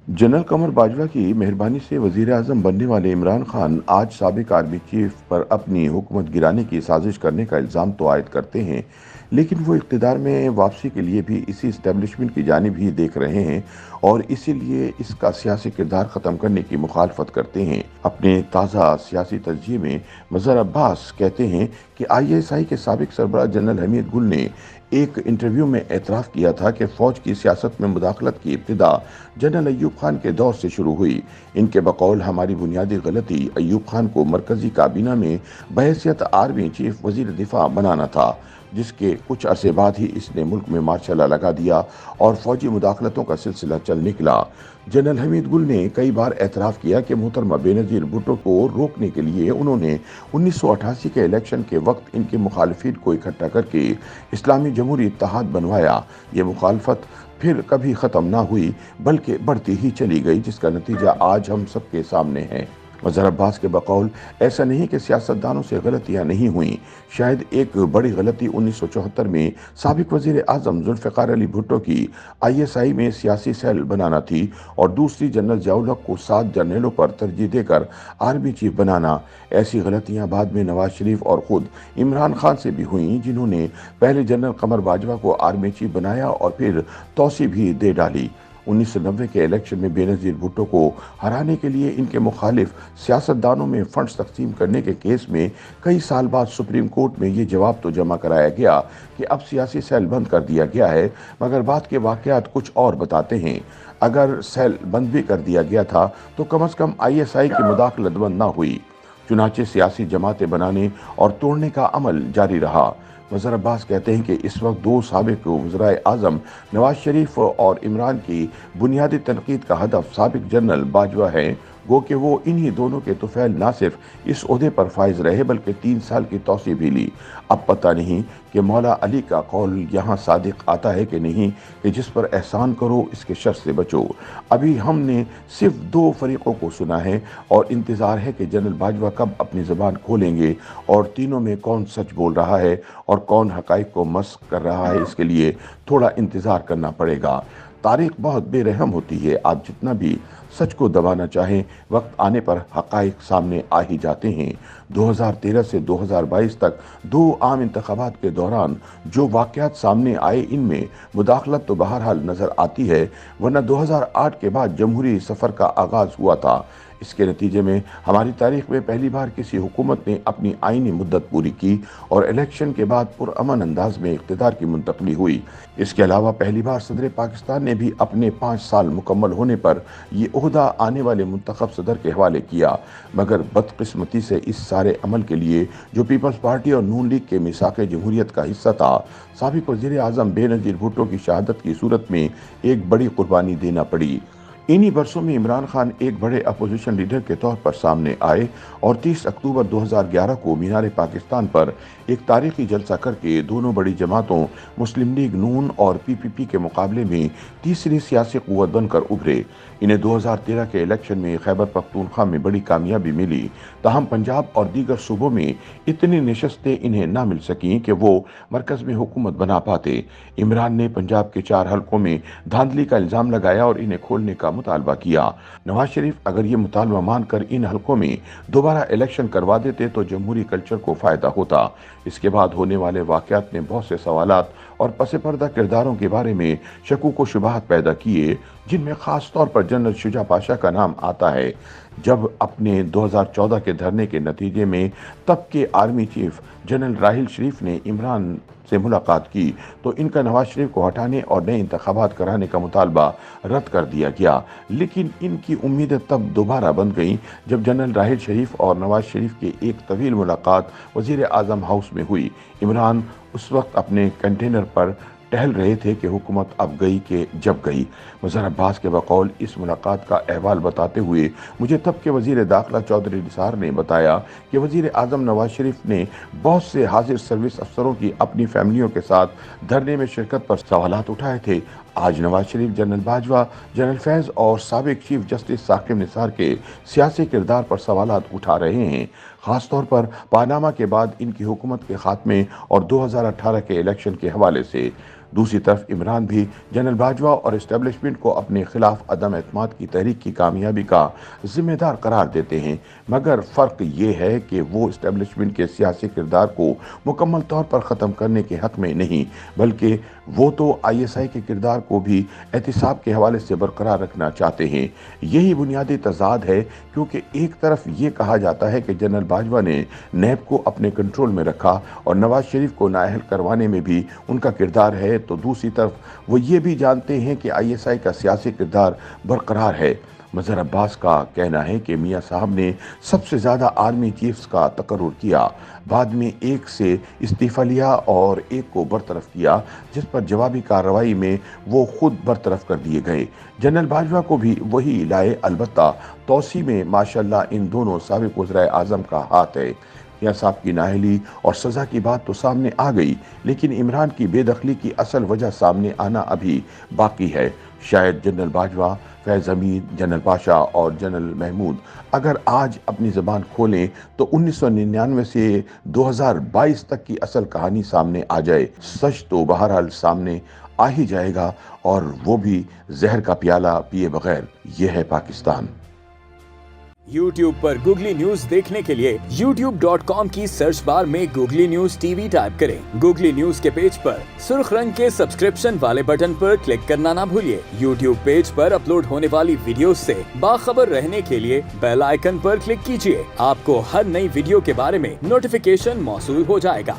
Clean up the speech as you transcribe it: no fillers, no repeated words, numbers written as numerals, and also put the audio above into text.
General कमर बाजवा की मेहरबानी से वजीर आजम बनने वाले इमरान खान आज साबिक आर्मी चीफ पर अपनी हुकूमत गिराने की साजिश करने का इल्ज़ाम तो आयद करते हैं, लेकिन वो इक़्तिदार में वापसी के लिए भी इसी इस्टेब्लिशमेंट की जानिब ही देख रहे हैं और इसीलिए इसका सियासी किरदार ख़त्म करने की मुखालफत करते हैं। अपने ताज़ा सियासी तजज़िये में मज़हर अब्बास कहते हैं कि ISI के साबिक सरबराह जनरल हमीद गुल ने एक इंटरव्यू में एतराफ़ किया था कि फ़ौज की सियासत में मुदाखलत की इब्तिदा जनरल अय्यूब खान के दौर से शुरू हुई। इनके बकौल हमारी बुनियादी गलती अय्यूब खान को मरकज़ी काबीना में बहैसियत आर्मी चीफ वज़ीर दिफा बनाना था, जिसके कुछ अरसे बाद ही इसने मुल्क में मार्शल लॉ लगा दिया और फौजी मुदाखलतों का सिलसिला चल निकला। जनरल हमीद गुल ने कई बार एतराफ़ किया कि मोहतरमा बेनज़ीर भुट्टो को रोकने के लिए उन्होंने 1988 के इलेक्शन के वक्त इनके मुखालिफिन को इकट्ठा करके इस्लामी जमहूरी इत्तेहाद बनवाया। ये मुखालफत फिर कभी ख़त्म ना हुई बल्कि बढ़ती ही चली गई, जिसका नतीजा आज हम सबके सामने है। मज़हर अब्बास के बकौल ऐसा नहीं कि सियासतदानों से गलतियाँ नहीं हुईं, शायद एक बड़ी गलती 1974 में साबिक वज़ीर आज़म ज़ुल्फ़िकार अली भुट्टो की ISI में सियासी सेल बनाना थी और दूसरी जनरल ज़िया-उल हक़ को 7 जनरलों पर तरजीह देकर आर्मी चीफ बनाना। ऐसी गलतियाँ बाद में नवाज शरीफ और ख़ुद इमरान खान से भी हुईं, जिन्होंने पहले जनरल कमर बाजवा को आर्मी चीफ बनाया और फिर तौसी भी दे डाली। 1990 के इलेक्शन में बेनज़ीर भुट्टो को हराने के लिए इनके मुखालिफ सियासतदानों में फंड्स तकसीम करने के केस में कई साल बाद सुप्रीम कोर्ट में ये जवाब तो जमा कराया गया कि अब सियासी सेल बंद कर दिया गया है, मगर बाद के वाक़यात कुछ और बताते हैं। अगर सेल बंद भी कर दिया गया था तो कम अज़ कम ISI की मुदाखलत बंद ना हुई, चुनाचे सियासी जमातें बनाने और तोड़ने का अमल जारी रहा। मज़हर अब्बास कहते हैं कि इस वक्त दो साबिक वज़राए आज़म नवाज शरीफ और इमरान की बुनियादी तनकीद का हदफ साबिक जनरल बाजवा है, गो कि वो इन्हीं दोनों के तुफ़ैल ना सिर्फ इस ओहदे पर फाइज रहे बल्कि 3 साल की तौसी भी ली। अब पता नहीं कि मौला अली का कौल यहाँ सादिक आता है कि नहीं कि जिस पर एहसान करो इसके शर से बचो। अभी हमने सिर्फ 2 फरीक़ों को सुना है और इंतज़ार है कि जनरल बाजवा कब अपनी ज़बान खोलेंगे और तीनों में कौन सच बोल रहा है और कौन हक़ाइक़ को मस्ख़ कर रहा है, इसके लिए थोड़ा इंतज़ार करना पड़ेगा। तारीख़ बहुत बेरहम होती है, आप जितना भी सच को दबाना चाहें, वक्त आने पर हक़ाइक़ सामने आ ही जाते हैं। 2013 से 2022 तक 2 आम इंतख़ाबात के दौरान जो वाक़यात सामने आए, इनमें मुदाखलत तो बहरहाल नज़र आती है, वरना 2008 के बाद जमहूरी सफ़र का आगाज़ हुआ था। इसके नतीजे में हमारी तारीख़ में पहली बार किसी हुकूमत ने अपनी आइनी मुद्दत पूरी की और इलेक्शन के बाद पुरअमन अंदाज में इक़्तिदार की मुंतक़ली हुई। इसके अलावा पहली बार सदर पाकिस्तान ने भी अपने 5 साल मुकम्मल होने पर ये ओहदा आने वाले मुंतखब सदर के हवाले किया, मगर बदकिस्मती से इस सारे अमल के लिए जो पीपल्स पार्टी और नून लीग के मिसाक़ जमहूरियत का हिस्सा था, साबिक़ वज़ीर आज़म बेनज़ीर भुट्टो की शहादत की सूरत में एक बड़ी कुर्बानी देना पड़ी। इन्हीं बरसों में इमरान खान एक बड़े अपोजिशन लीडर के तौर पर सामने आए और 30 अक्टूबर 2011 को मीनार पाकिस्तान पर एक तारीखी जलसा करके दोनों बड़ी जमातों मुस्लिम लीग नून और PPP के मुकाबले में तीसरी सियासी क़ुव्वत बनकर उभरे। इन्हें 2013 के इलेक्शन में खैबर पख्तूनख्वा में बड़ी कामयाबी मिली, ताहम पंजाब और दीगर सूबों में इतनी नशस्तें इन्हें ना मिल सकीं कि वो मरकज़ में हुकूमत बना पाते। इमरान ने पंजाब के 4 हलकों में धांधली का इल्ज़ाम लगाया और इन्हें खोलने का मुतालबा किया। नवाज शरीफ अगर ये मुतालबा मानकर इन हलकों में दोबारा इलेक्शन करवा देते तो जमहूरी कल्चर को फ़ायदा होता। इसके बाद होने वाले वाक़यात ने बहुत से सवालात और पसे पर्दा किरदारों के बारे में शकूक व शुबहात पैदा किए, जिनमें ख़ास तौर पर जनरल शुजा पाशा का नाम आता है। जब अपने 2014 के धरने के नतीजे में तब के आर्मी चीफ जनरल राहिल शरीफ ने इमरान से मुलाकात की तो इनका नवाज शरीफ को हटाने और नए इंतखाबात कराने का मुतालबा रद्द कर दिया गया, लेकिन इनकी उम्मीदें तब दोबारा बन गईं जब जनरल राहिल शरीफ और नवाज शरीफ की एक तवील मुलाकात वज़ीर आज़म हाउस में हुई। इमरान उस वक्त अपने कंटेनर पर टहल रहे थे कि हुकूमत अब गई कि जब गई। मज़हर अब्बास के बकौल इस मुलाकात का अहवाल बताते हुए मुझे तब के वज़ीर दाखिला चौधरी निसार ने बताया कि वज़ीर आज़म नवाज शरीफ ने बहुत से हाजिर सर्विस अफसरों की अपनी फैमिलियों के साथ धरने में शिरकत पर सवालात उठाए थे। आज नवाज शरीफ जनरल बाजवा, जनरल फैज़ और साबिक चीफ जस्टिस साकिब निसार के सियासी किरदार पर सवालात उठा रहे हैं, ख़ास तौर पर पानामा के बाद इनकी हुकूमत के खात्मे और 2018 के इलेक्शन के हवाले से। दूसरी तरफ इमरान भी जनरल बाजवा और इस्टेब्लिशमेंट को अपने खिलाफ अदम एतमाद की तहरीक की कामयाबी का जिम्मेदार करार देते हैं, मगर फ़र्क ये है कि वो इस्टेब्लिशमेंट के सियासी किरदार को मुकम्मल तौर पर ख़त्म करने के हक़ में नहीं, बल्कि वो तो ISI के किरदार को भी एहतिसाब के हवाले से बरकरार रखना चाहते हैं। यही बुनियादी तज़ाद है, क्योंकि एक तरफ ये कहा जाता है कि जनरल बाजवा ने नैब को अपने कंट्रोल में रखा और नवाज शरीफ को नाअहल करवाने में भी उनका किरदार है, तो दूसरी तरफ वो ये भी जानते हैं कि ISI का सियासी किरदार बरकरार है। मज़हर अब्बास का कहना है कि मियाँ साहब ने सबसे ज़्यादा आर्मी चीफ्स का तकर्रुर किया, बाद में एक से इस्तीफ़ा लिया और एक को बरतरफ किया, जिस पर जवाबी कार्रवाई में वो खुद बरतरफ कर दिए गए। जनरल बाजवा को भी वही लाए, अलबत्ता तौसी में माशाल्लाह इन दोनों साबिक़ वज़ीर आज़म का हाथ है। मियाँ साहब की नाअहली और सज़ा की बात तो सामने आ गई, लेकिन इमरान की बेदखली की असल वजह सामने आना अभी बाकी है। शायद जनरल बाजवा, फैज़ हमीद, जनरल पाशा और जनरल महमूद अगर आज अपनी ज़बान खोलें तो 1999 से 2022 तक की असल कहानी सामने आ जाए। सच तो बहरहाल सामने आ ही जाएगा, और वो भी जहर का प्याला पिए बगैर। ये है पाकिस्तान। YouTube पर गूगली न्यूज देखने के लिए youtube.com की सर्च बार में गूगली न्यूज TV टाइप करें। गूगली न्यूज के पेज पर सुर्ख रंग के सब्सक्रिप्शन वाले बटन पर क्लिक करना ना भूलिए। YouTube पेज पर अपलोड होने वाली वीडियोस से बाखबर रहने के लिए बेल आइकन पर क्लिक कीजिए। आपको हर नई वीडियो के बारे में नोटिफिकेशन मौसूल हो जाएगा।